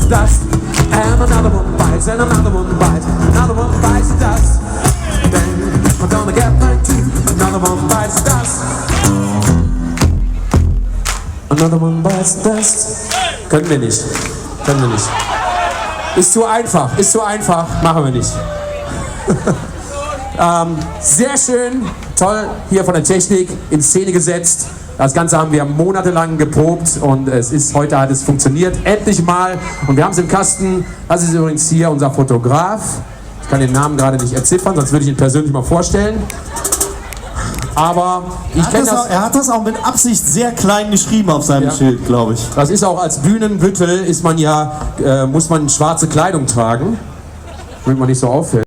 Dust, and another one bites, and another one bites, another one bites the dust. Then I'm gonna get mine too. Another one bites the dust. Another one bites the dust. Können wir nicht. Können wir nicht. Ist zu einfach, machen wir nicht. Sehr schön, toll hier von der Technik in Szene gesetzt. Das Ganze haben wir monatelang geprobt und heute hat es funktioniert, endlich mal. Und wir haben es im Kasten. Das ist übrigens hier unser Fotograf. Ich kann den Namen gerade nicht entziffern, sonst würde ich ihn persönlich mal vorstellen. Aber ich kenne das. Er hat das auch mit Absicht sehr klein geschrieben auf seinem Schild, glaube ich. Das ist auch als Bühnenbüttel, muss man schwarze Kleidung tragen, damit man nicht so auffällt.